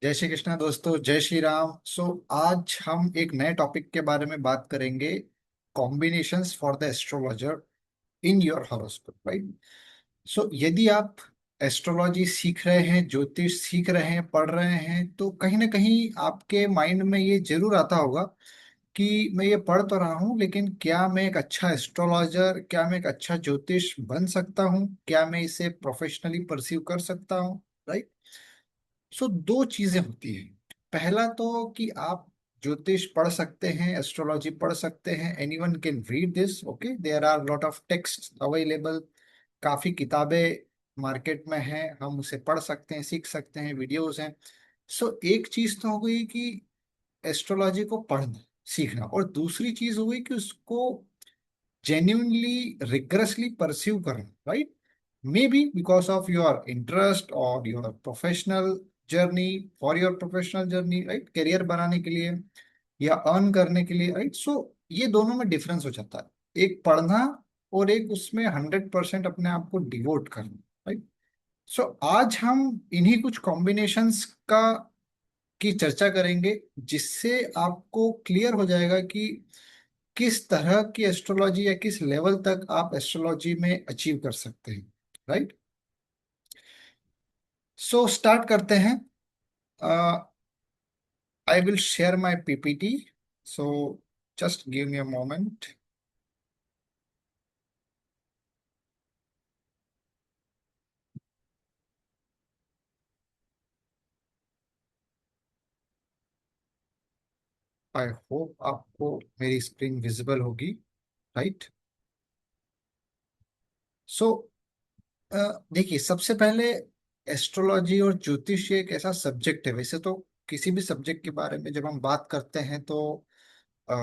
जय श्री कृष्णा दोस्तों, जय श्री राम। आज हम एक नए टॉपिक के बारे में बात करेंगे। Combinations for the astrologer in your horoscope, right. यदि आप एस्ट्रोलॉजी सीख रहे हैं, ज्योतिष सीख रहे हैं, पढ़ रहे हैं, तो कहीं ना कहीं आपके माइंड में ये जरूर आता होगा कि मैं ये पढ़ तो रहा हूँ, लेकिन क्या मैं एक अच्छा एस्ट्रोलॉजर, क्या मैं एक अच्छा ज्योतिष बन सकता हूँ, क्या मैं इसे प्रोफेशनली परस्यू कर सकता हूँ, राइट। दो चीजें होती हैं। पहला तो कि आप ज्योतिष पढ़ सकते हैं, एस्ट्रोलॉजी पढ़ सकते हैं, anyone can read this, okay. There are lot of text available. काफी किताबें मार्केट में हैं, हम उसे पढ़ सकते हैं, सीख सकते हैं, वीडियोस हैं। एक चीज तो हो गई कि एस्ट्रोलॉजी को पढ़ना, सीखना, और दूसरी चीज हो गई कि उसको genuinely rigorously pursue करना, right? Maybe because of your interest or your professional journey, for your professional journey, right? Career बनाने के लिए या अर्न करने के लिए, राइट। ये दोनों में डिफरेंस हो जाता है, एक पढ़ना और एक उसमें 100% अपने आप को डिवोट करना, राइट। आज हम इन्हीं कुछ कॉम्बिनेशंस का की चर्चा करेंगे, जिससे आपको क्लियर हो जाएगा कि किस तरह की एस्ट्रोलॉजी या किस लेवल तक आप एस्ट्रोलॉजी में अचीव कर सकते हैं, राइट। स्टार्ट करते हैं। I will share my PPT. So just give me a moment. I hope आपको मेरी स्क्रीन विजिबल होगी, राइट। सो देखिए, सबसे पहले एस्ट्रोलॉजी और ज्योतिष एक ऐसा सब्जेक्ट है। वैसे तो किसी भी सब्जेक्ट के बारे में जब हम बात करते हैं तो अ,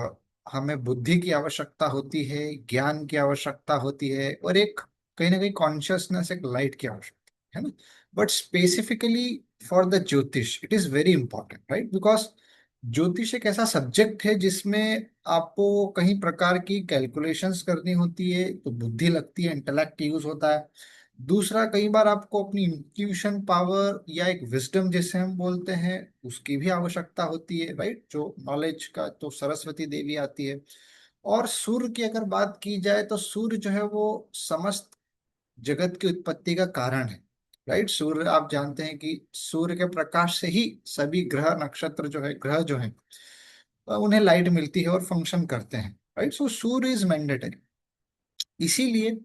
हमें बुद्धि की आवश्यकता होती है, ज्ञान की आवश्यकता होती है, और एक कहीं ना कहीं कॉन्शियसनेस, एक लाइट की आवश्यकता है ना। बट स्पेसिफिकली फॉर द ज्योतिष it is very important, right. Because ज्योतिष एक ऐसा सब्जेक्ट है जिसमें आपको कहीं प्रकार की कैलकुलेशंस करनी होती है, तो बुद्धि लगती है, इंटेलेक्ट यूज होता है। दूसरा, कई बार आपको अपनी इंट्यूशन पावर या एक विजडम जिसे हम बोलते हैं, उसकी भी आवश्यकता होती है, राइट। जो नॉलेज का तो सरस्वती देवी आती है। और सूर्य की अगर बात की जाए तो सूर्य जो है वो समस्त जगत की उत्पत्ति का कारण है, राइट। सूर्य, आप जानते हैं कि सूर्य के प्रकाश से ही सभी ग्रह नक्षत्र जो है, ग्रह जो है, उन्हें लाइट मिलती है और फंक्शन करते हैं, राइट। Surya is mandatory. इसीलिए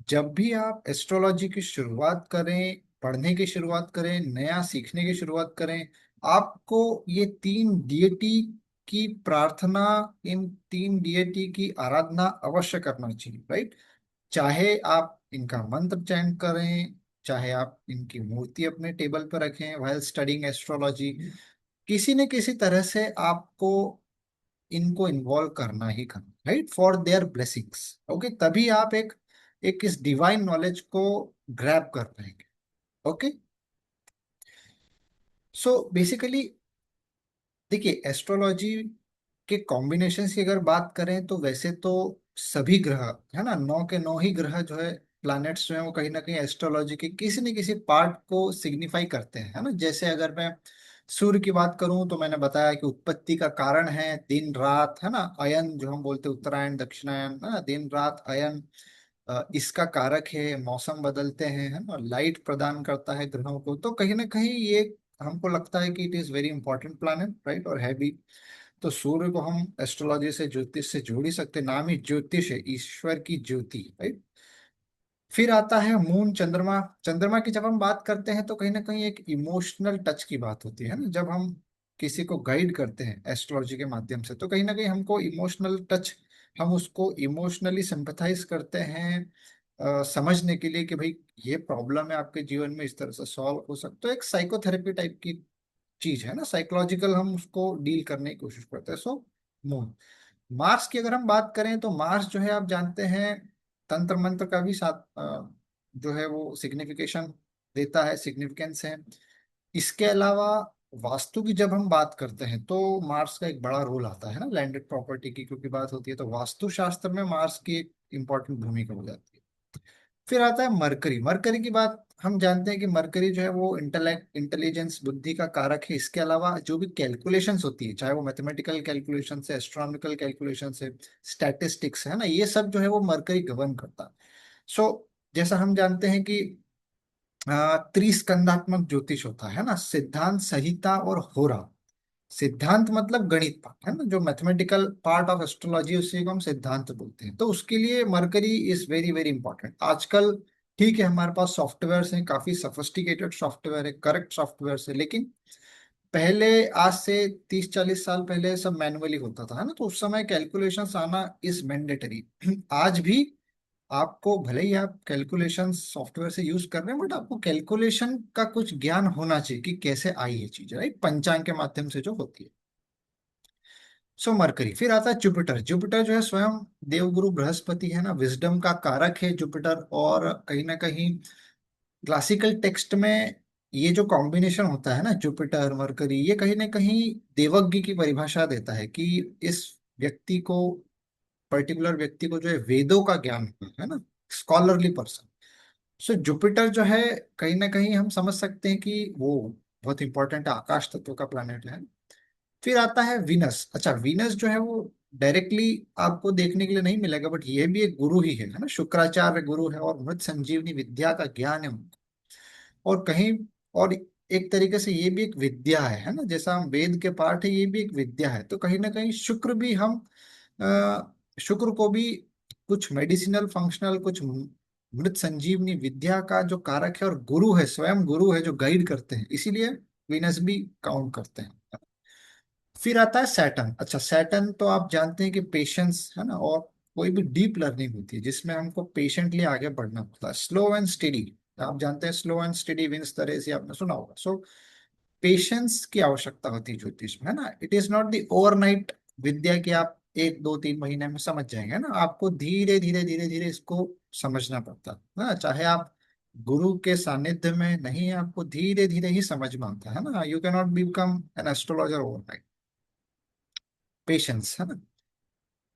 जब भी आप एस्ट्रोलॉजी की शुरुआत करें, पढ़ने की शुरुआत करें, नया सीखने की शुरुआत करें, आपको ये तीन डिएटी की प्रार्थना, इन तीन डिएटी की आराधना अवश्य करना चाहिए, राइट। चाहे आप इनका मंत्र चैंट करें, चाहे आप इनकी मूर्ति अपने टेबल पर रखें व्हाइल स्टडिंग एस्ट्रोलॉजी, किसी न किसी तरह से आपको इनको इन्वॉल्व करना ही करना, right, for their blessings, okay. तभी आप एक एक इस डिवाइन नॉलेज को ग्रैब कर पाएंगे, ओके। बेसिकली देखिए, एस्ट्रोलॉजी के कॉम्बिनेशन की अगर बात करें तो वैसे तो सभी ग्रह, है ना, 9 के 9 ही ग्रह जो है, प्लैनेट्स जो है, वो कहीं ना कहीं एस्ट्रोलॉजी के किसी न किसी पार्ट को सिग्निफाई करते हैं, है ना। जैसे अगर मैं सूर्य की बात करूं तो मैंने बताया कि उत्पत्ति का कारण है, दिन रात, है ना, अयन जो हम बोलते हैं, उत्तरायण दक्षिणायन, है ना, दिन रात अयन। इसका कारक है, मौसम बदलते हैं, है ना, लाइट प्रदान करता है ग्रहों को। तो कहीं ना कहीं ये हमको लगता है कि it is very important planet, right, और है भी। तो सूर्य को हम एस्ट्रोलॉजी से, ज्योतिष से जोड़ ही सकते हैं, नाम ही ज्योतिष है, ईश्वर की ज्योति, राइट। फिर आता है मून, चंद्रमा। चंद्रमा की जब हम बात करते हैं तो कहीं ना कहीं एक इमोशनल टच की बात होती है ना। जब हम किसी को गाइड करते हैं एस्ट्रोलॉजी के माध्यम से, तो कहीं ना कहीं हमको इमोशनल टच, हम उसको इमोशनली सिंपथाइज करते हैं, समझने के लिए कि भाई ये प्रॉब्लम है आपके जीवन में, इस तरह से सॉल्व हो सकता है। एक साइकोथेरेपी टाइप की चीज है ना, साइकोलॉजिकल, हम उसको डील करने की कोशिश करते हैं। मून। मार्स की अगर हम बात करें तो मार्स जो है, आप जानते हैं, तंत्र मंत्र का भी साथ जो है वो सिग्निफिकेशन देता है, सिग्निफिकेंस है। इसके अलावा वास्तु की जब हम बात करते हैं तो मार्स का एक बड़ा रोल आता है ना, लैंडेड प्रॉपर्टी की क्योंकि बात होती है, तो वास्तु शास्त्र में मार्स की एक इंपॉर्टेंट भूमिका हो जाती है। फिर आता है मरकरी। मरकरी की बात हम जानते हैं कि मरकरी जो है वो इंटेलेक्ट, इंटेलिजेंस, बुद्धि का कारक है। इसके अलावा जो भी कैलकुलेशंस होती है, चाहे वो मैथमेटिकल कैलकुलेशन है, एस्ट्रोनॉमिकल कैलकुलेशन है, स्टैटिस्टिक्स है ना, ये सब जो है वो मरकरी गवर्न करता है। सो जैसा हम जानते हैं कि त्रिस्कंधात्मक ज्योतिष होता है ना, सिद्धांत, संहिता और होरा। सिद्धांत मतलब गणित पार्ट है ना, जो मैथमेटिकल पार्ट ऑफ एस्ट्रोलॉजी, उसी को हम सिद्धांत बोलते हैं। तो उसके लिए mercury is very very important आजकल। ठीक है, हमारे पास सॉफ्टवेयर हैं, काफी सफिस्टिकेटेड सॉफ्टवेयर है, करेक्ट सॉफ्टवेयर है, लेकिन पहले, आज से 30-40 साल पहले सब मैनुअली होता था है ना, तो उस समय कैलकुलेशंस आना इज मैंडेटरी। आज भी आपको, भले ही आप कैलकुलेशन सॉफ्टवेयर से यूज कर रहे हैं, बट आपको कैलकुलेशन का कुछ ज्ञान होना चाहिए कि कैसे आई ये चीज, राइट, पंचांग के माध्यम से जो होती है। सो मरकरी। फिर आता है जुपिटर। जुपिटर जो है स्वयं देवगुरु बृहस्पति है ना, विजडम का कारक है जुपिटर। और कहीं ना कहीं क्लासिकल टेक्स्ट में ये जो कॉम्बिनेशन होता है ना, जुपिटर मरकरी, ये कहीं ना कहीं देवज्ञ की परिभाषा देता है कि इस व्यक्ति को, पर्टिकुलर व्यक्ति को जो है वेदों का ज्ञान है ना, स्कॉलरली पर्सन। सो जुपिटर जो है, कहीं ना कहीं हम समझ सकते हैं कि वो बहुत इंपॉर्टेंट आकाश तत्व का प्लैनेट है। फिर आता है वीनस। अच्छा, वीनस जो है वो डायरेक्टली आपको देखने के लिए नहीं मिलेगा, बट ये भी एक गुरु ही है ना, शुक्राचार्य गुरु है, और मृत संजीवनी विद्या का ज्ञान है उनको। और कहीं, और एक तरीके से ये भी एक विद्या है ना, जैसा हम वेद के पाठ है, ये भी एक विद्या है। तो कहीं ना कहीं शुक्र भी हम, शुक्र को भी कुछ मेडिसिनल फंक्शनल, कुछ मृत संजीवनी विद्या का जो कारक है, और गुरु है, स्वयं गुरु है जो गाइड करते हैं, इसीलिए वीनस भी काउंट करते हैं। फिर आता है सैटर्न। अच्छा, सैटर्न तो आप जानते हैं कि पेशेंस है ना, और कोई भी डीप लर्निंग होती है जिसमें हमको पेशेंटली आगे बढ़ना पड़ता है, स्लो एंड स्टेडी। आप जानते हैं slow and steady wins the race, ये आपने सुना होगा। सो पेशेंस की आवश्यकता होती है ज्योतिष में है ना। It is not the overnight विद्या कि आप 1-2-3 महीने में समझ जाएंगे ना, आपको धीरे धीरे धीरे धीरे इसको समझना पड़ता है ना। चाहे आप गुरु के सानिध्य में नहीं है, आपको धीरे धीरे ही समझ में आता है ना। You can not become an astrologer overnight. Patience है ना।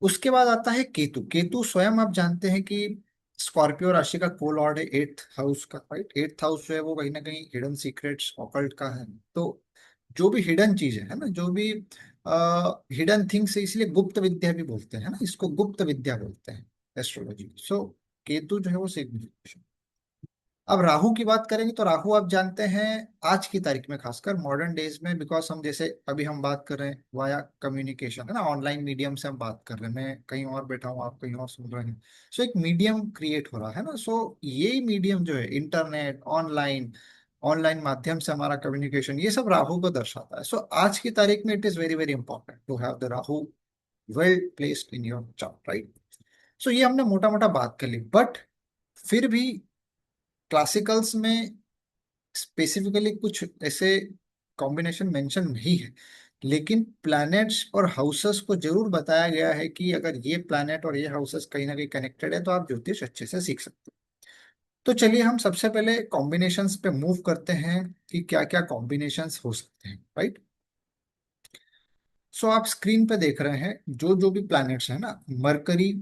उसके बाद आता है केतु। केतु स्वयं आप जानते हैं कि स्कॉर्पियो राशि का को लॉर्ड है, 8th हाउस का, राइट। 8th हाउस जो है वो कहीं ना कहीं हिडन सीक्रेट्स ऑकल्ट का है। तो जो भी हिडन चीज है ना, जो भी हिडन थिंग्स है, इसलिए गुप्त विद्या भी बोलते हैं ना, इसको गुप्त विद्या बोलते हैं एस्ट्रोलॉजी। सो केतु जो है वो सिग्निफिकेशन। अब राहु की बात करेंगे तो राहु आप जानते हैं, आज की तारीख में, खासकर मॉडर्न डेज में, बिकॉज हम जैसे अभी हम बात कर रहे हैं वाया कम्युनिकेशन है ना, ऑनलाइन मीडियम से हम बात कर रहे हैं, मैं कहीं और बैठा हूँ, आप कहीं और सुन रहे हैं। सो एक मीडियम क्रिएट हो रहा है ना। सो यही मीडियम जो है, इंटरनेट, ऑनलाइन, ऑनलाइन माध्यम से हमारा कम्युनिकेशन, ये सब राहु को दर्शाता है। सो आज की तारीख में it is very very important to have the Rahu well placed in your chart, right. So ये हमने मोटा मोटा बात कर ली, बट फिर भी क्लासिकल्स में स्पेसिफिकली कुछ ऐसे कॉम्बिनेशन मेंशन नहीं है, लेकिन प्लैनेट्स और हाउसेस को जरूर बताया गया है कि अगर ये प्लैनेट और ये हाउसेस कहीं ना कहीं कनेक्टेड है तो आप ज्योतिष अच्छे से सीख सकते हो। तो चलिए हम सबसे पहले कॉम्बिनेशंस पे मूव करते हैं कि क्या क्या कॉम्बिनेशंस हो सकते हैं, राइट। सो आप स्क्रीन पे देख रहे हैं जो जो भी प्लैनेट्स हैं ना, Mercury,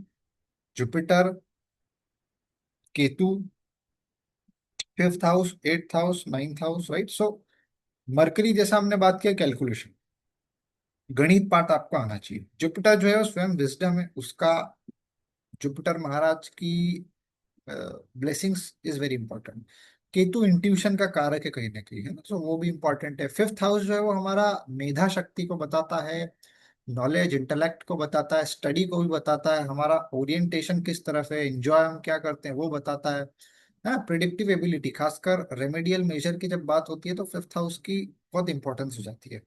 Jupiter, Ketu, 5th house, 8th house, 9th house, right. So Mercury, जैसा हमने बात किया, कैलकुलेशन, गणित पाठ आपको आना चाहिए। जुपिटर जो है वो स्वयं विजडम है, उसका, जुपिटर महाराज की blessings is very important. Ketu intuition का कारक है कहीं ना कहीं है ना, तो वो भी इंपॉर्टेंट है। 5th हाउस जो है वो हमारा मेधा शक्ति को बताता है, नॉलेज, इंटेलेक्ट को बताता है, स्टडी को भी बताता है, हमारा ओरिएंटेशन किस तरफ है, एंजॉय हम क्या करते हैं वो बताता है ना। प्रिडिक्टिव एबिलिटी, खासकर रेमेडियल मेजर की जब बात होती है तो 5th हाउस की बहुत इंपॉर्टेंस हो जाती है।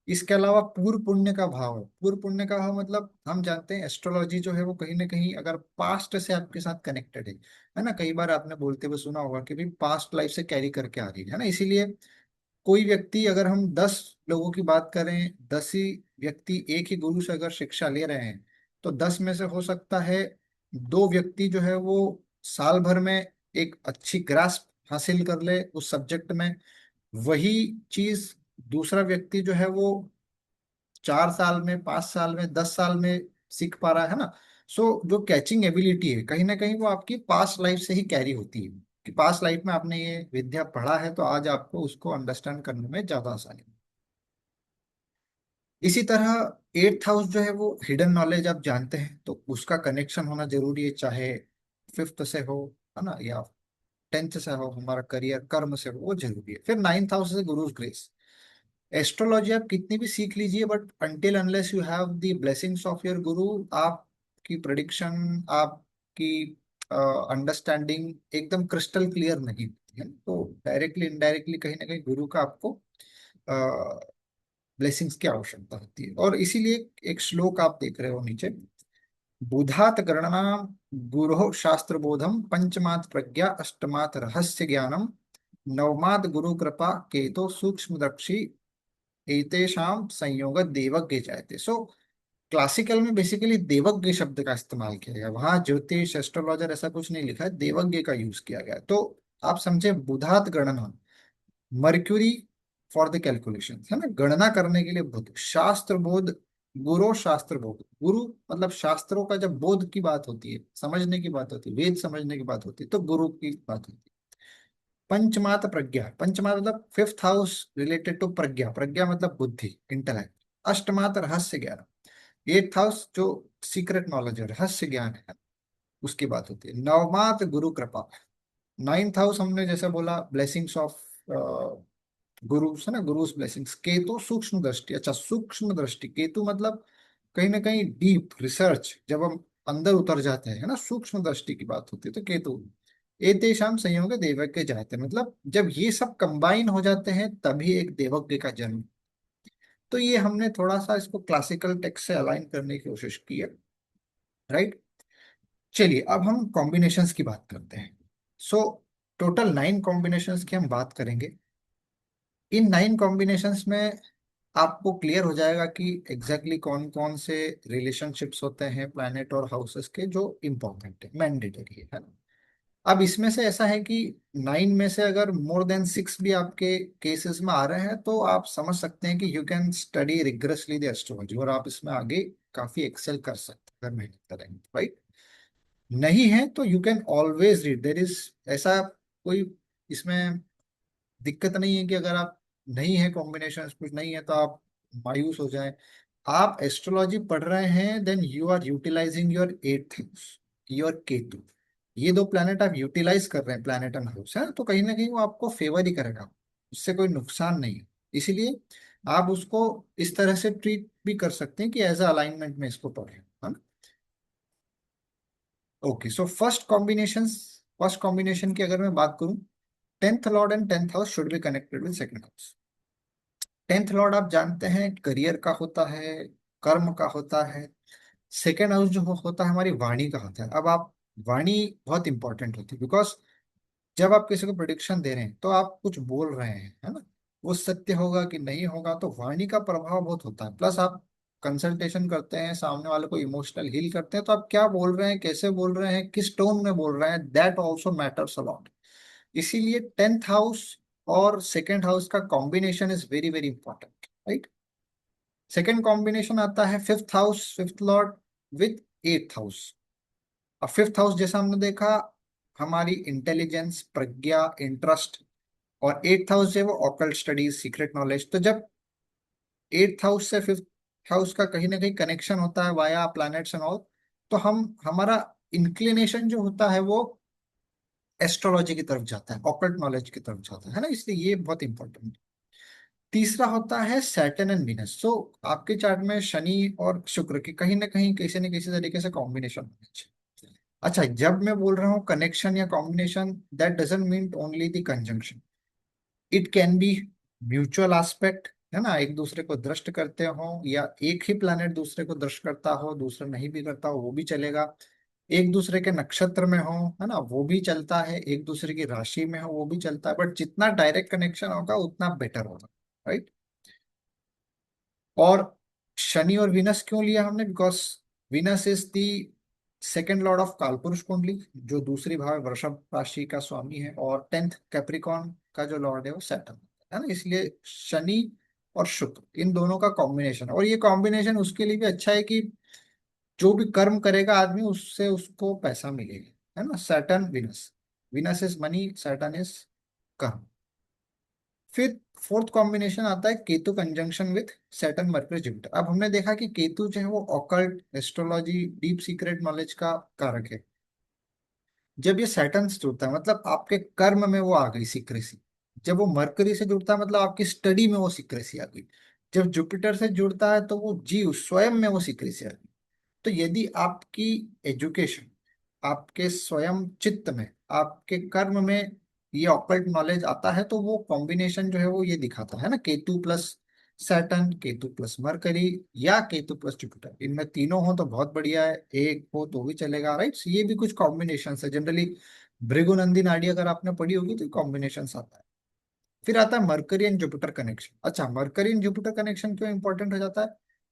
इसके अलावा पूर्व पुण्य का भाव है। पूर्व पुण्य का भाव मतलब हम जानते हैं एस्ट्रोलॉजी जो है वो कहीं ना कहीं अगर पास्ट से आपके साथ कनेक्टेड है ना, कई बार आपने बोलते हुए सुना होगा कि भाई पास्ट लाइफ से कैरी करके आ रही है ना। इसीलिए कोई व्यक्ति, अगर हम 10 लोगों की बात करें, 10 ही व्यक्ति एक ही गुरु से अगर शिक्षा ले रहे हैं, तो 10 में से हो सकता है 2 व्यक्ति जो है वो साल भर में एक अच्छी ग्रास्प हासिल कर ले उस सब्जेक्ट में। वही चीज दूसरा व्यक्ति जो है वो 4 साल में, 5 साल में, 10 साल में सीख पा रहा है ना। सो जो कैचिंग एबिलिटी है कहीं ना कहीं वो आपकी पास्ट लाइफ से ही कैरी होती है, कि पास्ट लाइफ में आपने ये विद्या पढ़ा है तो आज आपको उसको अंडरस्टैंड करने में ज्यादा आसानी। इसी तरह एट्थ हाउस जो है वो हिडन नॉलेज आप जानते हैं तो उसका कनेक्शन होना जरूरी है, चाहे फिफ्थ से हो, है ना, या टेंथ से हो, हमारा करियर कर्म से हो, वो जरूरी है। फिर नाइन्थ हाउस से गुरुज ग्रेस। एस्ट्रोलॉजी आप कितनी भी सीख लीजिए but until unless you have the blessings of your गुरु, आपकी प्रिडिक्शन, आपकी अंडरस्टैंडिंग एकदम क्रिस्टल क्लियर नहीं होती है। तो डायरेक्टली इनडायरेक्टली कहीं ना कहीं गुरु का आपको ब्लेसिंग्स की आवश्यकता होती है। और इसीलिए एक श्लोक आप देख रहे हो नीचे, बुधात गणना गुरो शास्त्र बोधम, पंचमात प्रज्ञा, अष्टमात रहस्य ज्ञानम, नवमात गुरु कृपा केतो सूक्ष्मदर्शी, एतेषाम संयोग देवज्ञ जायते। सो क्लासिकल में बेसिकली देवज्ञ शब्द का इस्तेमाल किया गया, वहां ज्योतिष एस्ट्रोलॉजर ऐसा कुछ नहीं लिखा है, देवज्ञ का यूज किया गया। तो आप समझे, बुधात गणना, मर्क्यूरी फॉर द कैलकुलेशन, है ना, गणना करने के लिए बुध, शास्त्र बोध, गुरु शास्त्र बोध, गुरु मतलब शास्त्रों का जब बोध की बात होती है, समझने की बात होती है, वेद समझने की बात होती है, तो गुरु की बात होती है। पंचमात प्रज्ञा, पंचमात मतलब फिफ्थ हाउस रिलेटेड टू प्रज्ञा, प्रज्ञा मतलब बुद्धि, इंटेलेक्ट। अष्टमात रहस्य ज्ञान, एट्थ हाउस जो सीक्रेट नॉलेज है, रहस्य ज्ञान है, उसकी बात होती है। नवमात गुरु कृपा, नाइन्थ हाउस हमने जैसे बोला ब्लेसिंग्स ऑफ गुरु है ना, गुरुस ब्लेसिंग्स। केतु सूक्ष्म दृष्टि, अच्छा सूक्ष्म दृष्टि, केतु मतलब कहीं ना कहीं डीप रिसर्च, जब हम अंदर उतर जाते हैं, है ना, सूक्ष्म दृष्टि की बात होती है, तो केतु। एतेषाम संयोग देवज्ञ जायते, मतलब जब ये सब कंबाइन हो जाते हैं तभी एक देवज्ञ का जन्म। तो ये हमने थोड़ा सा इसको क्लासिकल टेक्स्ट से अलाइन करने की कोशिश की है, राइट। चलिए अब हम कॉम्बिनेशंस की बात करते हैं। सो टोटल 9 कॉम्बिनेशंस की हम बात करेंगे। इन 9 कॉम्बिनेशंस में आपको क्लियर हो जाएगा कि एग्जैक्टली कौन कौन से रिलेशनशिप्स होते हैं प्लैनेट और हाउसेस के, जो इंपॉर्टेंट है, मैंडेटरी है ना। अब इसमें से ऐसा है कि 9 में से अगर मोर देन 6 भी आपके केसेस में आ रहे हैं तो आप समझ सकते हैं कि you can study rigorously the astrology, और आप इसमें आगे काफी एक्सेल कर सकते हैं अगर मेहनत करेंगे, राइट। नहीं है तो you can always read, there is ऐसा कोई इसमें दिक्कत नहीं है कि अगर आप नहीं है कॉम्बिनेशन कुछ नहीं है तो आप मायूस हो जाएं। आप एस्ट्रोलॉजी पढ़ रहे हैं then you are utilising your eighth house, your Ketu, ये दो प्लैनेट आप यूटिलाइज कर रहे हैं, प्लैनेट एंड हाउस है, तो कहीं ना कहीं वो आपको फेवर ही करेगा, उससे कोई नुकसान नहीं है। इसीलिए आप उसको इस तरह से ट्रीट भी कर सकते हैं कि एज अ अलाइनमेंट में इसको पढ़ें, है ना। ओके, सो फर्स्ट कॉम्बिनेशन की अगर मैं बात करूं, tenth Lord and tenth house should be connected with second house. Tenth Lord आप जानते हैं करियर का होता है, कर्म का होता है। सेकेंड हाउस जो होता है हमारी वाणी का होता है। अब आप, वाणी बहुत इंपॉर्टेंट होती है, बिकॉज जब आप किसी को प्रिडिक्शन दे रहे हैं तो आप कुछ बोल रहे हैं, है ना, वो सत्य होगा कि नहीं होगा, तो वाणी का प्रभाव बहुत होता है। प्लस आप कंसल्टेशन करते हैं, सामने वाले को इमोशनल हील करते हैं, तो आप क्या बोल रहे हैं, कैसे बोल रहे हैं, किस टोन में बोल रहे हैं, दैट ऑल्सो मैटर्स अलॉट। इसीलिए टेंथ हाउस और सेकेंड हाउस का combination is very very important, right. Second combination आता है fifth house, fifth Lord with eighth house. अब फिफ्थ हाउस जैसा हमने देखा, हमारी इंटेलिजेंस, प्रज्ञा, इंटरेस्ट, और एट्थ हाउस जो है वो ऑकल्ट स्टडीज, सीक्रेट नॉलेज। तो जब एट्थ हाउस से फिफ्थ हाउस का कहीं ना कहीं कनेक्शन होता है वाया प्लैनेट्स एंड ऑल, तो हम, हमारा इंक्लिनेशन जो होता है वो एस्ट्रोलॉजी की तरफ जाता है, ऑकल्ट नॉलेज की तरफ जाता है ना, इसलिए ये बहुत इंपॉर्टेंट। तीसरा होता है सैटर्न एंड वीनस। सो आपके चार्ट में शनि और शुक्र की कहीं ना कहीं किसी न किसी तरीके से कॉम्बिनेशन होना चाहिए। अच्छा, जब मैं बोल रहा हूँ कनेक्शन या combination, that doesn't mean only the conjunction, it can be mutual aspect, है ना, एक दूसरे को दृष्ट करते हो, या एक ही प्लैनेट दूसरे को दृष्ट करता हो, दूसरा नहीं भी करता हो वो भी चलेगा। एक दूसरे के नक्षत्र में हो, है ना, वो भी चलता है, एक दूसरे की राशि में हो वो भी चलता है, बट जितना डायरेक्ट कनेक्शन होगा उतना बेटर होगा, राइट। और शनि और विनस क्यों लिया हमने, because Venus is the second lord of कालपुरुष कुंडली, जो दूसरी भाव वृषभ राशि का स्वामी है, और टेंथ कैप्रिकॉर्न का जो लॉर्ड है वो सैटर्न है ना, इसलिए शनि और शुक्र इन दोनों का कॉम्बिनेशन। और ये कॉम्बिनेशन उसके लिए भी अच्छा है कि जो भी कर्म करेगा आदमी उससे उसको पैसा मिलेगा, है ना। Saturn Venus, Venus is money, Saturn is कर्म। फिर फोर्थ कॉम्बिनेशन आता है Ketu conjunction with Saturn mercury Jupiter. अब हमने देखा कि केतु जो है वो occult, astrology, deep secret knowledge का कारक है। जब ये सैटर्न से जुड़ता है मतलब आपके कर्म में वो आ गई सीक्रेसी। जब वो मरकरी से जुड़ता है मतलब आपकी स्टडी में वो सीक्रेसी आ गई। जब जुपिटर से जुड़ता है तो वो जीव स्वयं में वो सीक्रेसी आ गई। तो यदि आपकी एजुकेशन, आपके स्वयं चित्त में, आपके कर्म में ये ऑकल्ट नॉलेज आता है तो वो कॉम्बिनेशन जो है वो ये दिखाता है ना, Ketu plus Saturn, Ketu plus mercury, या केतु प्लस जुपिटर। इनमें तीनों हो तो बहुत बढ़िया है, एक हो तो भी चलेगा, राइट। ये भी कुछ कॉम्बिनेशन है जनरली। भृगुनंदी नाड़ी अगर आपने पढ़ी होगी तो कॉम्बिनेशन आता है। फिर आता है मरकरी एंड जुपिटर कनेक्शन। अच्छा, मरकरी एंड जुपिटर कनेक्शन क्यों इंपॉर्टेंट हो जाता है?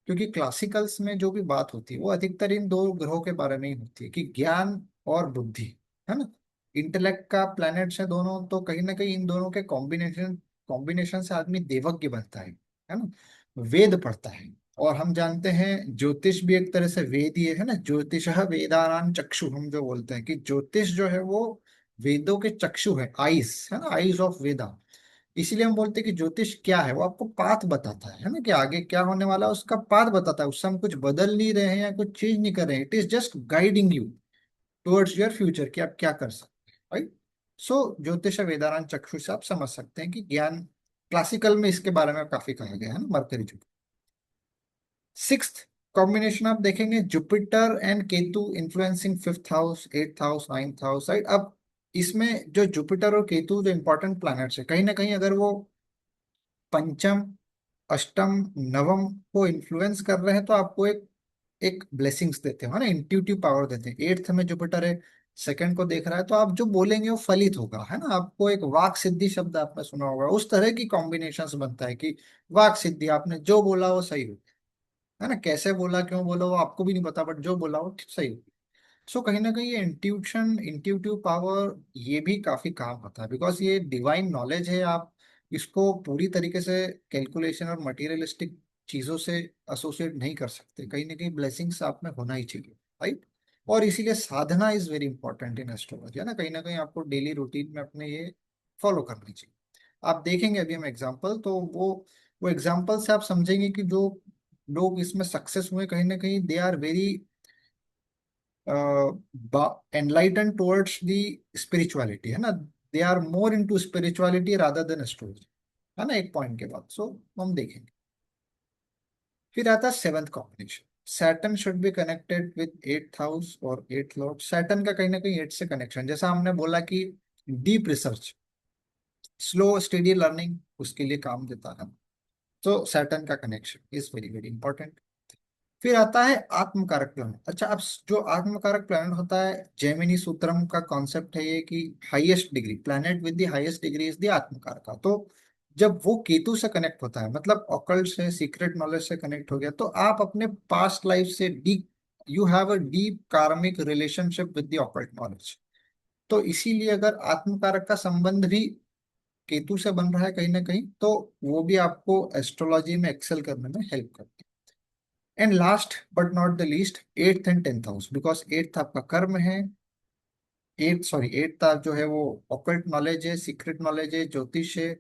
क्योंकि क्लासिकल्स में जो भी बात होती है वो अधिकतर इन दो ग्रहों के बारे में ही होती है, कि ज्ञान और बुद्धि, है ना। इंटेलेक्ट का प्लैनेट्स है दोनों, तो कहीं ना कहीं इन दोनों के कॉम्बिनेशन कॉम्बिनेशन से आदमी देवज्ञ बनता है ना। वेद पढ़ता है। और हम जानते हैं ज्योतिष भी एक तरह से वेद ही है ना। ज्योतिष वेदानां चक्षु, हम जो बोलते हैं कि ज्योतिष जो है वो वेदों के चक्षु है, आईज, है ना, आईज ऑफ वेदा। इसीलिए हम बोलते हैं कि ज्योतिष क्या है, वो आपको पाथ बताता है ना, कि आगे क्या होने वाला है उसका पाथ बताता है। उससे हम कुछ बदल नहीं रहे हैं या कुछ चीज नहीं कर रहे हैं, it is just guiding you towards your future कि आप क्या कर सकते हैं, राइट। सो ज्योतिष वेदांत चक्षु से आप समझ सकते हैं कि ज्ञान, क्लासिकल में इसके बारे में काफी कहा गया है ना, मरकरी जुपिटर। सिक्स्थ कॉम्बिनेशन आप देखेंगे, Jupiter and Ketu influencing fifth house, eighth house, ninth house, right. अब इसमें जो जुपिटर और केतु जो इंपॉर्टेंट प्लैनेट्स है, कहीं ना कहीं अगर वो पंचम, अष्टम, नवम को इन्फ्लुएंस कर रहे हैं तो आपको एक एक ब्लेसिंग्स देते हैं, है ना, इंट्यूटिव पावर देते हैं। एट्थ में जुपिटर है, सेकंड को देख रहा है, तो आप जो बोलेंगे वो फलित होगा, है ना। आपको एक वाक सिद्धि शब्द आपने सुना होगा, उस तरह की कॉम्बिनेशंस बनता है कि वाक सिद्धि, आपने जो बोला वो सही हो, है ना। कैसे बोला, क्यों बोला, वो आपको भी नहीं पता, बट जो बोला वो सही हो। सो कहीं ना कहीं ये इंट्यूशन, इंट्यूटिव पावर, ये भी काफी काम आता है, बिकॉज ये डिवाइन नॉलेज है। आप इसको पूरी तरीके से कैलकुलेशन और मटेरियलिस्टिक चीजों से एसोसिएट नहीं कर सकते, कहीं ना कहीं ब्लेसिंग्स आप में होना ही चाहिए, राइट। और इसीलिए sadhana is very important in astrology, है ना कहीं आपको डेली रूटीन में अपने ये फॉलो करनी चाहिए। आप देखेंगे अभी हम एग्जाम्पल, तो वो एग्जाम्पल से आप समझेंगे कि जो लोग इसमें सक्सेस हुए कहीं ना कहीं they are very enlighten towards the spirituality, है ना। They are more into spirituality rather than astrology, है ना, एक पॉइंट के बाद। सो हम देखेंगे। फिर आता है seventh combination, Saturn should be connected with eighth house और एट्थ लॉर्ड। सैटर्न का कहीं ना कहीं एट से कनेक्शन, जैसा हमने बोला कि deep research, slow study learning, उसके लिए काम देता है। तो सैटर्न का connection is very very important. फिर आता है आत्मकारक प्लैनेट। अच्छा, अब जो आत्मकारक प्लैनेट होता है, जेमिनी सूत्रम का कॉन्सेप्ट है ये कि highest degree, planet with the highest degree is the Atmakaraka. तो जब वो केतु से कनेक्ट होता है, मतलब ऑकल्ट से, सीक्रेट नॉलेज से कनेक्ट हो गया, तो आप अपने पास्ट लाइफ से deep, you have a deep karmic relationship with the occult knowledge. तो इसीलिए अगर आत्मकारक का संबंध भी केतु से बन रहा है कहीं ना कहीं, तो वो भी आपको एस्ट्रोलॉजी में एक्सेल करने में हेल्प करता है। And last but not the least, eighth and tenth house, because eighth आपका कर्म है। एट्थ जो है वो ऑकल्ट नॉलेज है, सीक्रेट नॉलेज है, ज्योतिष है।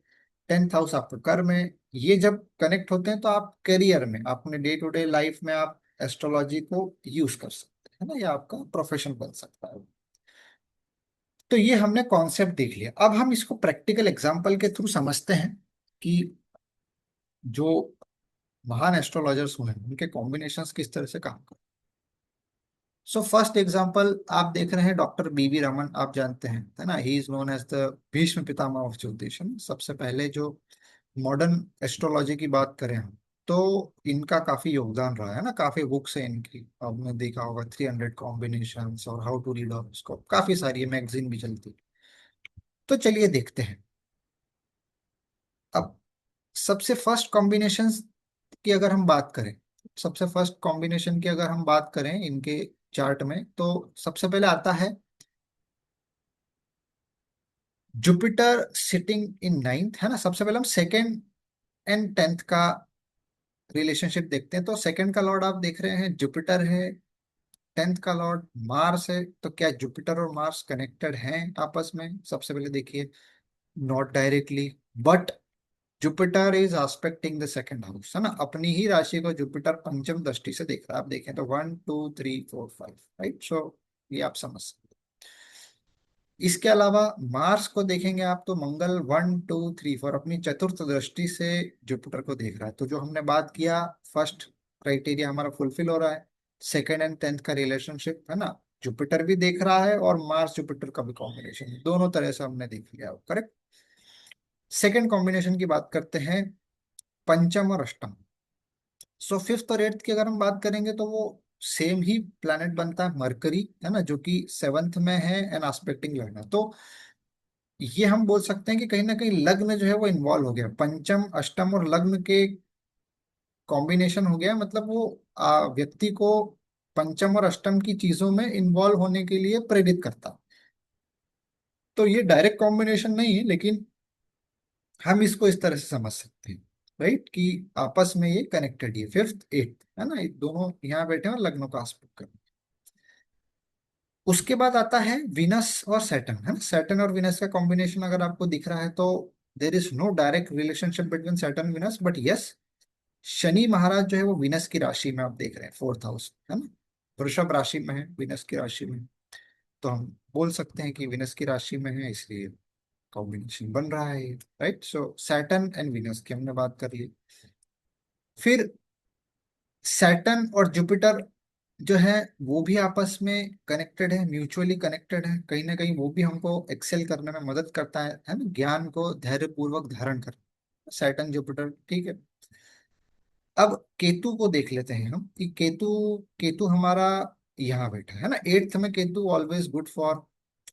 टेंथ हाउस आपका कर्म है। ये जब कनेक्ट होते हैं तो आप करियर में, अपने डे टू डे लाइफ में आप एस्ट्रोलॉजी को यूज कर सकते हैं, है ना, ये आपका प्रोफेशन बन सकता है। तो ये हमने कॉन्सेप्ट देख लिया, अब हम इसको प्रैक्टिकल एग्जांपल के थ्रू समझते हैं कि जो महान एस्ट्रोलॉजर्स हुए हैं उनके कॉम्बिनेशंस किस तरह से काम करते हैं। सो फर्स्ट एग्जांपल आप देख रहे हैं, डॉक्टर बीवी रमन, आप जानते हैं, है ना, he is known as the Bhishma Pitamah of jyotish. सबसे पहले जो मॉडर्न एस्ट्रोलॉजी की बात करें हम, तो इनका काफी योगदान रहा है ना, काफी बुक्स है इनकी, आपने देखा होगा 300 कॉम्बिनेशंस और हाउ टू रीड हॉरोस्कोप, काफी सारी मैगजीन भी चलती है। तो चलिए देखते हैं। अब सबसे फर्स्ट कॉम्बिनेशन की अगर हम बात करें, सबसे फर्स्ट कॉम्बिनेशन की अगर हम बात करें इनके चार्ट में, तो सबसे पहले आता है जुपिटर सिटिंग इन नाइन्थ, है ना। सबसे पहले हम सेकेंड एंड टेंथ का रिलेशनशिप देखते हैं। तो सेकंड का लॉर्ड आप देख रहे हैं जुपिटर है, टेंथ का लॉर्ड मार्स है, तो क्या जुपिटर और मार्स कनेक्टेड हैं आपस में? सबसे पहले देखिए, not directly, but Jupiter is aspecting the second house, है ना, अपनी ही राशि को जुपिटर पंचम दृष्टि से देख रहा है। आप देखें तो 1 2 3 4 5, राइट। सो ये आप समझ सकते हैं। इसके अलावा मार्स को देखेंगे आप तो मंगल 1 2 3 4 अपनी चतुर्थ दृष्टि से जुपिटर को देख रहा है। तो जो हमने बात किया, फर्स्ट क्राइटेरिया हमारा फुलफिल हो रहा है। सेकेंड एंड टेंथ का रिलेशनशिप, है ना, जुपिटर भी देख रहा है और मार्स जुपिटर का भी कॉम्बिनेशन, दोनों तरह से हमने देख लिया, करेक्ट। सेकेंड कॉम्बिनेशन की बात करते हैं, पंचम और अष्टम। सो फिफ्थ और एट्थ की अगर हम बात करेंगे तो वो सेम ही प्लैनेट बनता है, मरकरी, है ना, जो कि सेवंथ में है एंड आस्पेक्टिंग लग्न। तो ये हम बोल सकते हैं कि कहीं ना कहीं लग्न जो है वो इन्वॉल्व हो गया, पंचम अष्टम और लग्न के कॉम्बिनेशन हो गया, मतलब वो व्यक्ति को पंचम और अष्टम की चीजों में इन्वॉल्व होने के लिए प्रेरित करता। तो ये डायरेक्ट कॉम्बिनेशन नहीं है, लेकिन हम इसको इस तरह से समझ सकते हैं, राइट, कि आपस में ये कनेक्टेड है, फिफ्थ एट्थ, है ना, ये दोनों यहाँ बैठे हैं और लग्नों का आस्पेक्ट कर। उसके बाद आता है विनस और सैटर्न, है ना। सैटर्न और विनस का कॉम्बिनेशन अगर आपको दिख रहा है तो there is no direct relationship between Saturn Venus, but yes, Shani Maharaj जो है वो विनस की राशि में आप देख रहे हैं, फोर्थ हाउस, है ना, वृषभ राशि में है, विनस की राशि में। तो हम बोल सकते हैं कि विनस की राशि में है, इसलिए कॉम्बिनेशन बन रहा है, right. So Saturn and Venus की हमने बात कर ली। फिर सैटर्न और जुपिटर जो है वो भी आपस में कनेक्टेड है, म्यूचुअली कनेक्टेड है, कहीं ना कहीं वो भी हमको एक्सेल करने में मदद करता है ना, ज्ञान को धैर्य पूर्वक धारण कर, सैटर्न जुपिटर, ठीक है। अब केतु को देख लेते हैं हम कि केतु, केतु हमारा यहाँ बैठा है ना, एट्थ में। Ketu always good for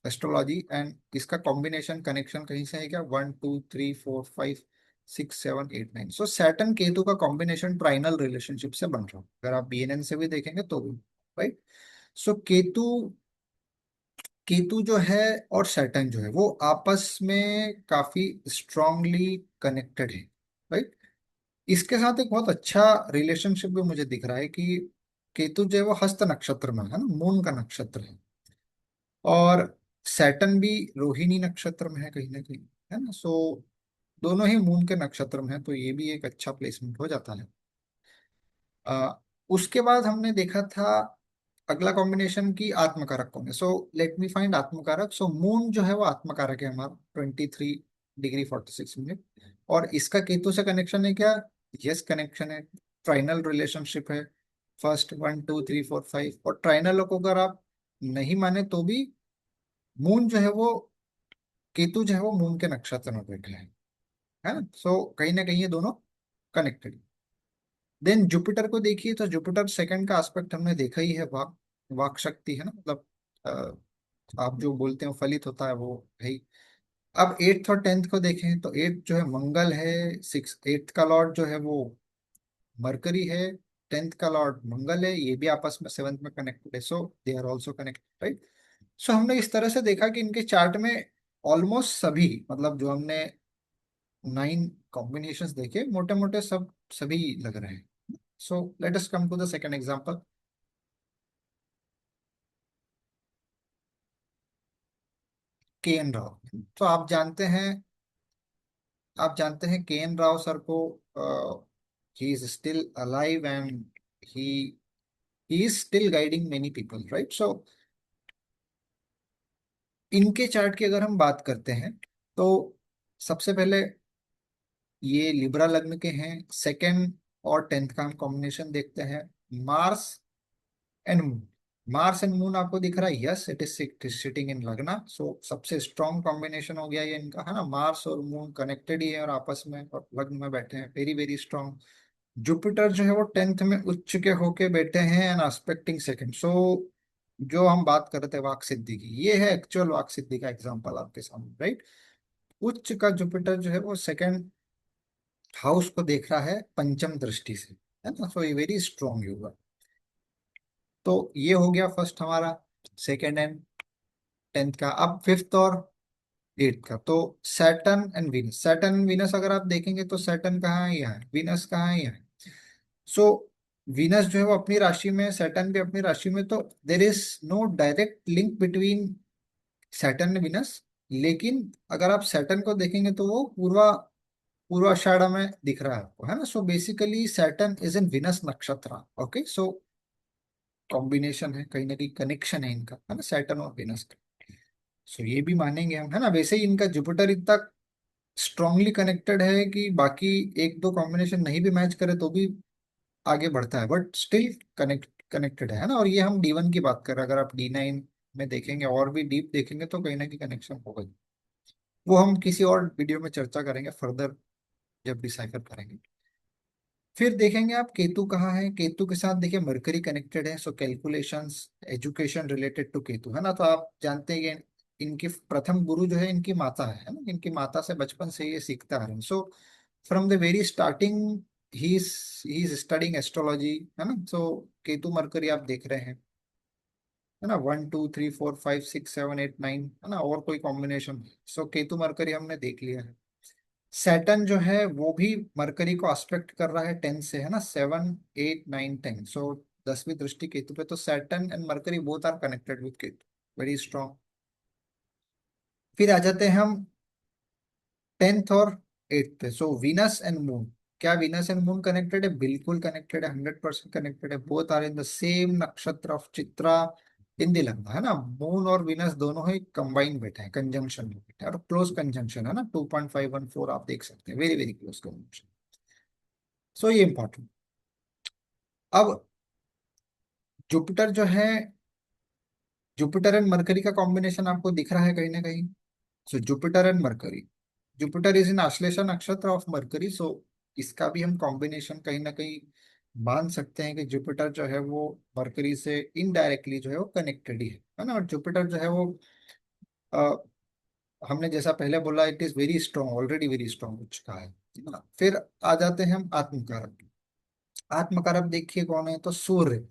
astrology, and इसका कॉम्बिनेशन कनेक्शन कहीं से है क्या, 1 2 3 4 5 6 7 8 9। सो सैटर्न केतु का कॉम्बिनेशन ट्राइनल रिलेशनशिप से बन रहा है, अगर आप बीएनएन से भी देखेंगे तो भी, राइट। सो केतु, केतु जो है और सैटर्न जो है वो आपस में काफी स्ट्रांगली कनेक्टेड है, राइट। इसके साथ एक बहुत अच्छा रिलेशनशिप भी मुझे दिख रहा है कि केतु जो है वो हस्त नक्षत्र में है ना, मून का नक्षत्र है, और सैटर्न भी रोहिणी नक्षत्र में है कहीं ना कहीं, है ना। सो दोनों ही मून के नक्षत्र में है, तो ये भी एक अच्छा प्लेसमेंट हो जाता है। आ, उसके बाद हमने देखा था अगला कॉम्बिनेशन की आत्मकारक कौन है। So let me find Atmakaraka. So Moon जो है वो आत्मकारक है हमारा, 23 डिग्री 46 मिनट, और इसका केतु से कनेक्शन है क्या? यस, कनेक्शन है, ट्राइनल रिलेशनशिप है, फर्स्ट 1 2 3 4 5। और ट्राइनल को अगर आप नहीं माने तो भी मून जो है वो, केतु जो है वो मून के नक्षत्र में बैठे हैं, है ना। सो कहीं ना कहीं ये दोनों कनेक्टेड। देन जुपिटर को देखिए, तो जुपिटर सेकंड का एस्पेक्ट हमने देखा ही है, वाक, वाक शक्ति, है ना, मतलब आप जो बोलते हो फलित होता है वो है ही। अब एट्थ और टेंथ को देखें तो एट्थ जो है मंगल है, सिक्स, एट्थ का लॉर्ड जो है वो मरकरी है, टेंथ का लॉर्ड मंगल है, ये भी आपस में सेवंथ में कनेक्टेड है, so they are also connected, right. So हमने इस तरह से देखा कि इनके चार्ट में ऑलमोस्ट सभी, मतलब जो हमने 9 कॉम्बिनेशंस देखे, मोटे मोटे सब सभी लग रहे हैं। So let us come to the second example, K N Rao. तो आप जानते हैं के एन राव सर को, he is still alive and he he is still guiding many people, right. So इनके चार्ट की अगर हम बात करते हैं तो सबसे पहले ये लिब्रा लग्न के हैं, सेकंड और टेंथ का हम कॉम्बिनेशन देखते हैं, Mars and moon. Mars and moon आपको दिख रहा है, यस, इट इज सिटिंग इन लग्ना। सो सबसे स्ट्रॉन्ग कॉम्बिनेशन हो गया ये इनका, है ना, मार्स और मून कनेक्टेड ही है और आपस में और लग्न में बैठे हैं, वेरी वेरी स्ट्रॉन्ग। जुपिटर जो है वो टेंथ में उच्च के होके बैठे हैं एंड एस्पेक्टिंग सेकंड। सो जो हम बात कर रहे थे वाक सिद्धि की, ये है एक्चुअल वाक सिद्धि का एग्जांपल आपके सामने, राइट। उच्च का जुपिटर जो है वो सेकंड हाउस को देख रहा है पंचम दृष्टि से, है ना, सो ये वेरी स्ट्रॉन्ग होगा। तो ये हो गया फर्स्ट हमारा, सेकंड एंड टेंथ का। अब फिफ्थ और एट्थ का, तो Saturn and Venus. Saturn Venus अगर आप देखेंगे तो सैटर्न कहाँ है, यहाँ है, वीनस कहाँ है, यहाँ है। सो वीनस जो है वो अपनी राशि में, सैटर्न भी अपनी राशि में, तो there is no direct link between Saturn and Venus. लेकिन अगर आप सैटर्न को देखेंगे तो वो पूर्वाषाढ़ में दिख रहा है आपको, है ना। So basically Saturn is in Venus नक्षत्र। ओके, सो कॉम्बिनेशन है, कहीं ना कहीं कनेक्शन है इनका, है ना, सैटर्न और विनस का। सो ये भी मानेंगे हम, है ना। वैसे ही इनका जुपिटर इतना स्ट्रांगली कनेक्टेड है कि बाकी एक दो कॉम्बिनेशन नहीं भी मैच करे तो भी आगे बढ़ता है, बट स्टिल कनेक्टेड है ना। और ये हम D1 की बात कर रहे हैं, अगर आप D9 में देखेंगे और भी डीप देखेंगे तो कहीं ना कहीं कनेक्शन होगा ही। वो हम किसी और वीडियो में चर्चा करेंगे फर्दर, जब डिसाइफर करेंगे। फिर देखेंगे आप केतु कहाँ है। केतु के साथ देखिए मरकरी कनेक्टेड है, so calculations, education related to Ketu, है ना। तो आप जानते हैं कि इनकी प्रथम गुरु जो है इनकी माता है ना। इनकी माता से बचपन से ये सीखता आ रहे हैं। So from the very starting he is studying astrology, है ना। सो केतु मरकरी आप देख रहे हैं, है ना। 1 2 3 4 5 6 7 8 9, है ना। और कोई कॉम्बिनेशन? सो केतु मरकरी हमने देख लिया है। सैटर्न जो है वो भी मरकरी को एस्पेक्ट कर रहा है 10 से, है ना। 7 8 9 10, सो 10वीं दृष्टि केतु पे। तो Saturn and Mercury both are connected with Ketu, very strong. फिर आ जाते हैं हम 10th और 8th पे। सो वीनस एंड मून, क्या वीनस एंड मून कनेक्टेड है? बिल्कुल कनेक्टेड है, 100% कनेक्टेड है। Both are in the same nakshatra of Chitra in the lagna, है ना। मून और वीनस दोनों ही कंबाइन बैठे हैं, कंजंक्शन में बैठे हैं, और क्लोज कंजंक्शन है ना, 2.514 आप देख सकते हैं, वेरी वेरी क्लोज कंजंक्शन। सो ये इंपॉर्टेंट। अब जुपिटर जो है, जुपिटर एंड मरकरी का कॉम्बिनेशन आपको दिख रहा है कहीं ना कहीं। So Jupiter and mercury, Jupiter is in Ashlesha नक्षत्र ऑफ मरकरी। सो इसका भी हम कॉम्बिनेशन कहीं ना कहीं मान सकते हैं कि जुपिटर जो है वो मरकरी से इनडायरेक्टली जो है वो कनेक्टेड ही है ना। और जुपिटर जो है वो अ, हमने जैसा पहले बोला, it is very strong, already very strong हो चुका है ना। फिर आ जाते हैं हम आत्मकारक। आत्मकारक देखिए कौन है, तो सूर्य।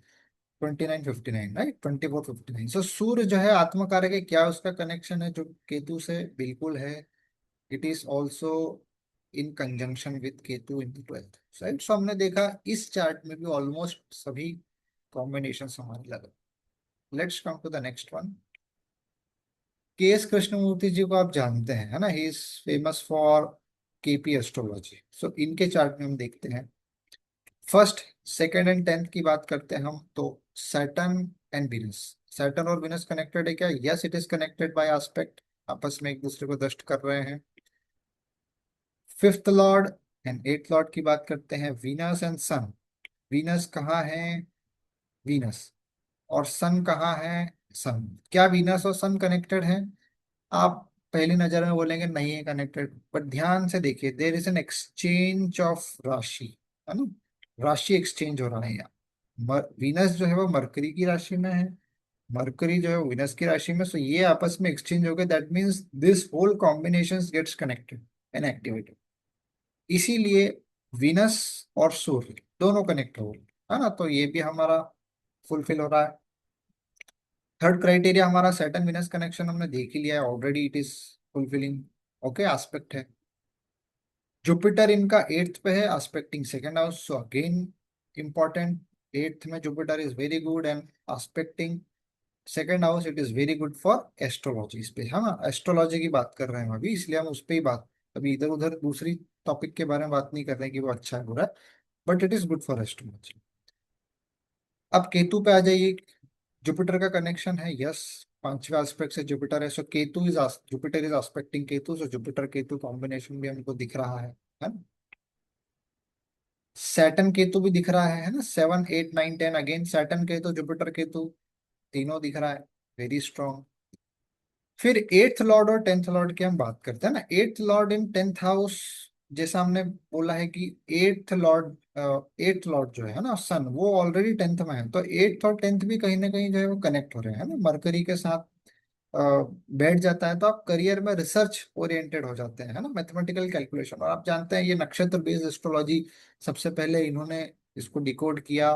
2959, राइट, 2459। सो सूर्य जो है आत्मकारक है। क्या उसका कनेक्शन है जो केतु से? बिल्कुल है। It is also in conjunction with Ketu in the 12th, right. So हमने देखा इस चार्ट में भी ऑलमोस्ट सभी कॉम्बिनेशन हमारे लगे। Let's come to the next one. K S Krishnamurti ji को आप जानते हैं, है ना। He is famous for KP astrology. So इनके चार्ट में हम देखते हैं, फर्स्ट सेकेंड एंड 10th की बात करते हैं हम, तो सैटर्न एंड वीनस। सैटर्न और वीनस कनेक्टेड है क्या? Yes, it is connected by aspect, आपस में एक दूसरे को दृष्ट कर रहे हैं। Fifth Lord and eighth Lord की बात करते हैं, वीनस एंड सन। वीनस कहाँ है? वीनस। और सन कहाँ है? सन। क्या वीनस और सन कनेक्टेड है? आप पहली नजर में बोलेंगे नहीं है कनेक्टेड, बट ध्यान से देखिए, there is an exchange of राशि, है ना। राशि एक्सचेंज हो रहा है यहाँ। वीनस जो है वो मरकरी की राशि में है, मरकरी जो है वो वीनस की राशि में। सो ये आपस में एक्सचेंज हो गए, that means this whole combination gets connected and activated. इसीलिए वीनस और सूर्य दोनों कनेक्ट हो गए, है ना। तो ये भी हमारा फुलफिल हो रहा है। थर्ड क्राइटेरिया हमारा सैटर्न विनस कनेक्शन हमने देख ही लिया है already, it is fulfilling. Okay, aspect है। जुपिटर इनका 8th पे है, expecting second house, so again important. 8th में Jupiter is very good and expecting second house, it is very good for astrology. इस पे, हाँ ना, एस्ट्रोलॉजी की बात कर रहे हैं हम अभी, इसलिए हम उस पर ही बात, अभी इधर उधर दूसरी टॉपिक के बारे में बात नहीं कर रहे हैं कि वो अच्छा है बुरा है, but it is good for astrology. अब केतु पे आ जाइए। जुपिटर का कनेक्शन है, यस, पांचवें एस्पेक्ट से जुपिटर है। So Ketu is, Jupiter is aspecting Ketu, so Jupiter Ketu combination भी हमको दिख रहा है ना। सैटर्न केतु भी दिख रहा है ना। 7 8 9 10, again Saturn Ketu Jupiter Ketu तीनों दिख रहा है, वेरी स्ट्रॉन्ग। फिर 8th लॉर्ड और 10th लॉर्ड की हम बात करते हैं ना। 8th लॉर्ड इन 10th हाउस, जैसा हमने बोला है कि 8th लॉर्ड जो है ना सन, वो ऑलरेडी 10th में है। तो 8th और 10th भी कहीं ना कहीं जो है वो कनेक्ट हो रहे हैं ना, मरकरी के साथ अ, बैठ जाता है तो आप करियर में रिसर्च ओरिएंटेड हो जाते हैं, है ना, मैथमेटिकल कैलकुलेशन। और आप जानते हैं ये नक्षत्र बेस्ड एस्ट्रोलॉजी सबसे पहले इन्होंने इसको डिकोड किया,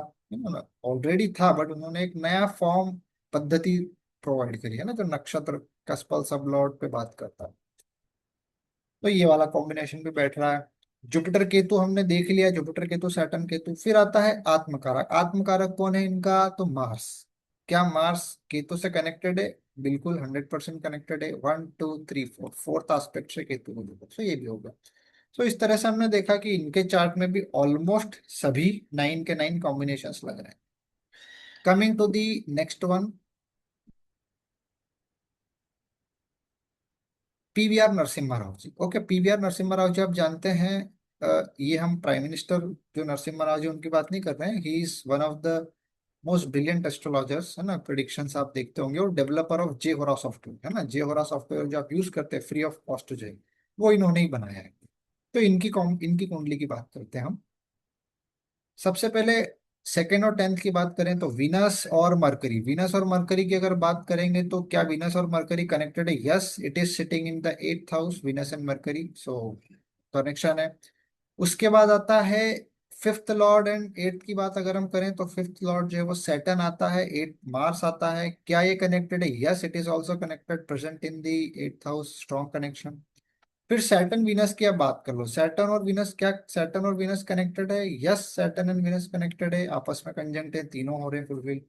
ऑलरेडी था, बट उन्होंने एक नया फॉर्म, पद्धति प्रोवाइड करी है ना, जो नक्षत्र कस्पल सब लॉर्ड पे बात करता है। तो ये वाला कॉम्बिनेशन भी बैठ रहा है। जुपिटर केतु हमने देख लिया, जुपिटर केतु सैटर्न केतु। फिर आता है आत्मकारक। आत्मकारक कौन है इनका? तो मार्स। क्या मार्स केतु से कनेक्टेड है? बिल्कुल 100% कनेक्टेड है। 1 2 3 4, फोर्थ एस्पेक्ट से केतु को देखो, तो ये भी होगा। तो इस तरह से हमने देखा कि इनके चार्ट में भी ऑलमोस्ट सभी 9 के 9 कॉम्बिनेशंस लग रहे हैं। Coming to the next one, PVR Narasimha Rao ji. Okay, PVR Narasimha Rao ji आप जानते हैं, ये हम प्राइम मिनिस्टर जो नरसिम्हा राव जी उनकी बात नहीं कर रहे हैं। He is one of the most brilliant astrologers, है ना। प्रिडिक्शंस आप देखते होंगे, और डेवलपर ऑफ जे होरा सॉफ्टवेयर, है ना। जे होरा सॉफ्टवेयर जो आप यूज करते हैं फ्री ऑफ कॉस्ट जो है, वो इन्होंने ही बनाया है। तो इनकी कुंडली की बात करते हैं हम। सबसे पहले सेकेंड और 10th की बात करें तो वीनस और मरकरी। वीनस और मरकरी की अगर बात करेंगे तो क्या वीनस और मरकरी कनेक्टेड है? Yes, it is sitting in the 8th house, Venus and mercury, so connection है। उसके बाद आता है फिफ्थ लॉर्ड एंड एट्थ की बात अगर हम करें तो फिफ्थ लॉर्ड जो है वो सैटर्न आता है, एट मार्स आता है। क्या ये कनेक्टेड है? Yes, it is also connected, present in the 8th house, strong connection. फिर सैटर्न वीनस की आप बात कर लो, सैटर्न और वीनस, क्या सैटर्न और वीनस कनेक्टेड है? Yes, Saturn and Venus connected है, आपस में कंजंक्ट है, तीनों हो रहे हैं फुलफिल।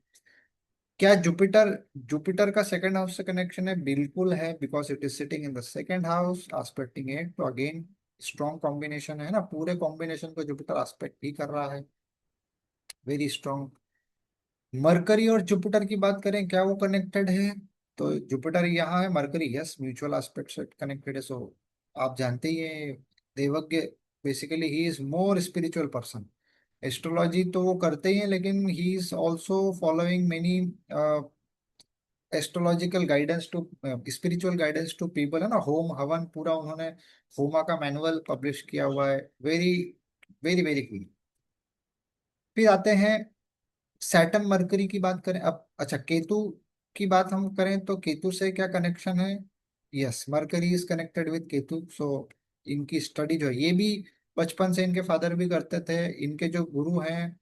क्या जुपिटर, जुपिटर का सेकंड हाउस से कनेक्शन है? बिल्कुल है, because it is sitting in the second house aspecting it, तो अगेन स्ट्रॉन्ग कॉम्बिनेशन है ना। पूरे कॉम्बिनेशन को जुपिटर आस्पेक्ट भी कर रहा है, वेरी स्ट्रॉन्ग। मरकरी और जुपिटर की बात करें, क्या वो कनेक्टेड है? तो जुपिटर यहाँ है, मरकरी यस म्यूचुअल एस्पेक्ट से कनेक्टेड है। सो आप जानते ही हैं, Devagya basically he is more spiritual person. Astrology तो वो करते ही हैं, लेकिन he is also following many astrological guidance to, spiritual guidance to people, है ना। होम हवन पूरा उन्होंने होमा का मैनुअल पब्लिश किया हुआ है, वेरी वेरी वेरी गुड। फिर आते हैं सैटर्न मरकरी की बात करें अब। अच्छा, केतु की बात हम करें तो केतु से क्या कनेक्शन है? Yes, Mercury is connected with Ketu, so इनकी स्टडी जो है ये भी बचपन से इनके फादर भी करते थे। इनके जो गुरु हैं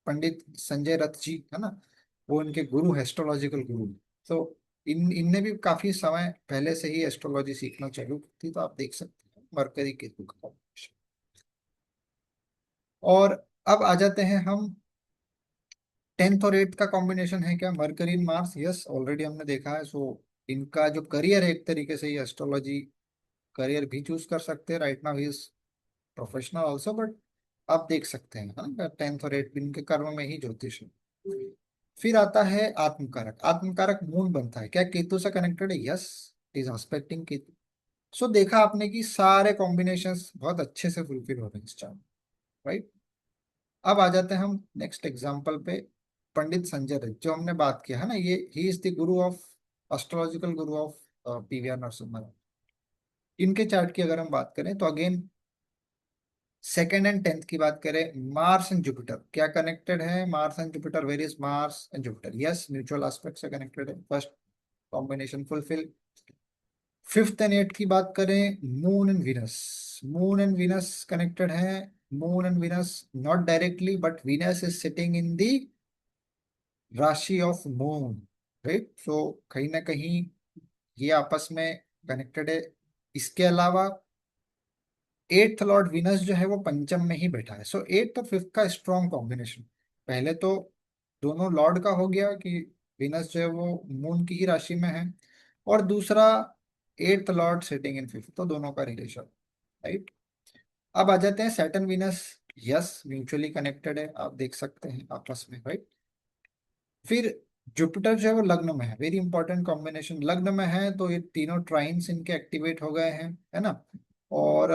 पंडित संजय रथ जी, है ना, वो इनके गुरु है, एस्ट्रोलॉजिकल गुरु। तो इनने भी काफी समय पहले से ही एस्ट्रोलॉजी सीखना चालू की थी, तो आप देख सकते हैं मरकरी केतु का combination। और अब आ जाते हैं हम 10th और 8th का कॉम्बिनेशन है क्या? मरकरी मार्स, यस ऑलरेडी हमने देखा है। सो इनका जो करियर है, एक तरीके से ये एस्ट्रोलॉजी करियर भी चूज कर सकते हैं। Right now he is professional also, but आप देख सकते हैं हाँ 10th और 8th इनके कर्म में ही ज्योतिष है। फिर आता है आत्मकारक। आत्मकारक मून बनता है, क्या केतु से कनेक्टेड है? Yes, it is aspecting Ketu. So देखा आपने कि सारे कॉम्बिनेशंस बहुत अच्छे से फुलफिल हो रहे हैं इस चार्ट, राइट। अब आ जाते हैं हम नेक्स्ट एग्जाम्पल पे। पंडित संजय दत्त जो हमने बात किया है ना, ये he is the Guru of, astrological Guru of PVR Narasimha Rao. इनके चार्ट की अगर हम बात करें तो अगेन सेकेंड एंड 10th की बात करें, मार्स एंड जुपिटर क्या कनेक्टेड है? Mars and Jupiter, where is Mars and Jupiter? Yes, mutual aspect से कनेक्टेड है, first combination fulfil. Fifth and eight की बात करें, Moon and Venus. Moon and Venus connected है। Moon and Venus not directly, but Venus is sitting in the rashi of moon, right. सो कहीं ना कहीं ये आपस में कनेक्टेड है। इसके अलावा 8th लॉर्ड विनस जो है वो पंचम में ही बैठा है। सो 8th और 5th का स्ट्रॉन्ग कॉम्बिनेशन। पहले तो दोनों लॉर्ड का हो गया कि विनस जो है वो मून की ही राशि में है, और दूसरा 8th Lord sitting in 5th, तो दोनों का रिलेशन, राइट। अब आ जाते हैं Saturn Venus. Yes, mutually connected है, आप देख सकते हैं आपस में, राइट। फिर जुपिटर जो है वो लग्न में है, वेरी इंपॉर्टेंट कॉम्बिनेशन। लग्न में है तो ये तीनों ट्राइन्स इनके एक्टिवेट हो गए हैं, है ना। और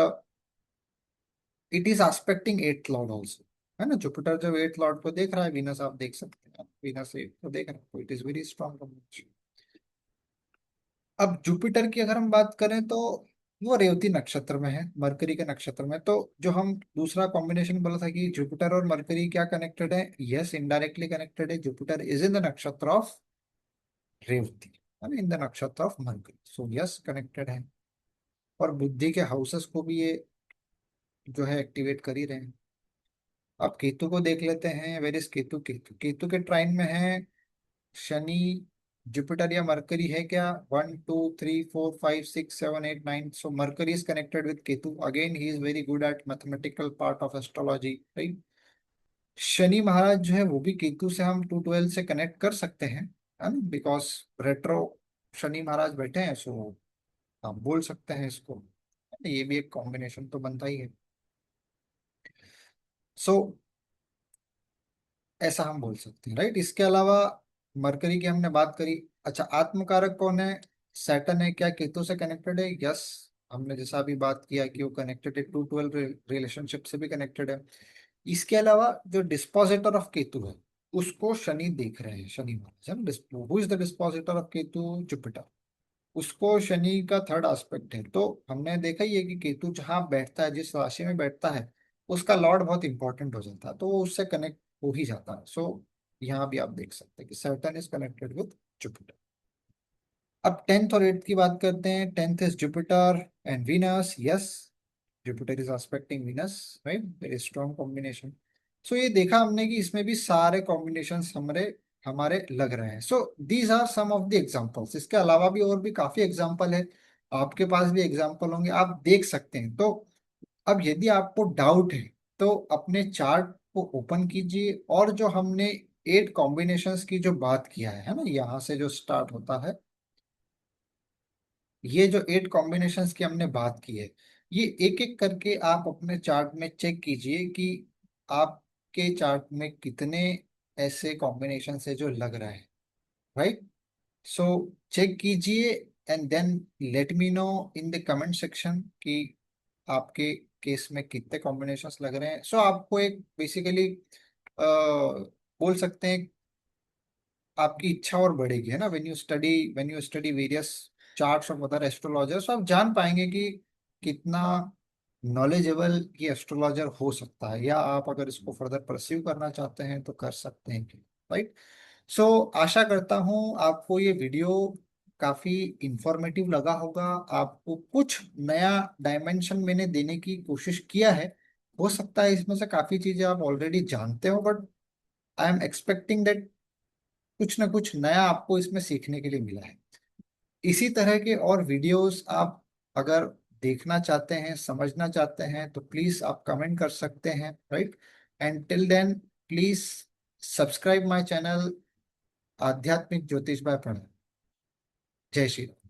it is expecting 8th Lord also, है ना। जुपिटर जब 8th लॉर्ड को देख रहा है, वीनस आप देख सकते हैं, वीनस 8 को देख रहा है, तो it is very strong combination. अब जुपिटर की अगर हम बात करें तो वो रेवती नक्षत्र में है, मरकरी के नक्षत्र में। तो जो हम दूसरा कॉम्बिनेशन बोला था कि जुपिटर और मरकरी क्या कनेक्टेड है, यस इनडायरेक्टली कनेक्टेड है। जुपिटर इज इन द नक्षत्र ऑफ रेवती, है ना, इन द नक्षत्र of mercury, so yes connected है। और बुद्धि के हाउसेस को भी ये जो है एक्टिवेट कर ही रहे हैं। अब केतु को देख लेते हैं, वेर इज केतु? केतु के ट्राइन में है शनि, जुपिटर या मरकरी है क्या? 1 2 3 4 5 6 7 8 9, so Mercury is connected with Ketu, again he is very good at mathematical part of astrology, right. Shani Maharaj जो है वो भी केतु से हम 212 से कनेक्ट कर सकते हैं, है ना, बिकॉज रेट्रो शनि महाराज बैठे हैं, सो आप बोल सकते हैं इसको, ये भी एक कॉम्बिनेशन तो बनता ही है। सो ऐसा हम बोल सकते हैं, राइट। इसके अलावा मरकरी की हमने बात करी। अच्छा, आत्मकारक कौन है? सैटर्न है क्या केतु से कनेक्टेड है? यस, हमने जैसा अभी बात किया कि वो कनेक्टेड है, 212 रिलेशनशिप से भी कनेक्टेड है। इसके अलावा जो डिस्पोजिटर ऑफ केतु है उसको शनि देख रहे हैं, Shani Maharaj, who is the dispositor of Ketu? Jupiter. उसको शनि का थर्ड एस्पेक्ट है, तो हमने देखा ही है कि केतु जहाँ बैठता है, जिस राशि में बैठता है, उसका लॉर्ड बहुत इंपॉर्टेंट हो जाता है, तो वो उससे कनेक्ट हो ही जाता है। सो यहाँ भी आप देख सकते हैं कि Saturn is connected with Jupiter. अब टेंथ और एट्थ की बात करते हैं। Tenth is Jupiter and Venus, yes, Jupiter is aspecting Venus, right, very strong combination. सो ये देखा हमने कि इसमें भी सारे कॉम्बिनेशंस हमारे हमारे लग रहे हैं। So these are some of the examples, इसके अलावा भी और भी काफी एग्जांपल है, आपके पास भी एग्जांपल होंगे, आप देख सकते हैं। तो अब यदि आपको डाउट है तो अपने चार्ट को ओपन कीजिए, और जो हमने 8 कॉम्बिनेशंस की जो बात किया है ना, यहाँ से जो स्टार्ट होता है, ये जो 8 कॉम्बिनेशंस की हमने बात की है, ये एक एक करके आप अपने चार्ट में चेक कीजिए कि आपके चार्ट में कितने ऐसे कॉम्बिनेशन है जो लग रहा है, राइट। सो चेक कीजिए and then let me know in the comment section कि आपके केस में कितने कॉम्बिनेशंस लग रहे हैं। सो आपको एक बेसिकली बोल सकते हैं, आपकी इच्छा और बढ़ेगी, है ना, when you study various charts of other astrologers, आप जान पाएंगे कि कितना नॉलेजेबल ये एस्ट्रोलॉजर हो सकता है, या आप अगर इसको फर्दर परस्यू करना चाहते हैं तो कर सकते हैं, राइट। सो आशा करता हूँ आपको ये वीडियो काफी इंफॉर्मेटिव लगा होगा, आपको कुछ नया डायमेंशन मैंने देने की कोशिश किया है। हो सकता है इसमें से काफी चीजें आप ऑलरेडी जानते हो, but I am expecting that कुछ ना कुछ नया आपको इसमें सीखने के लिए मिला है। इसी तरह के और वीडियोस आप अगर देखना चाहते हैं, समझना चाहते हैं, तो प्लीज आप कमेंट कर सकते हैं, right. And till then please subscribe my channel Aadhyatmik Jyotish bye Pranav. जय श्री राम।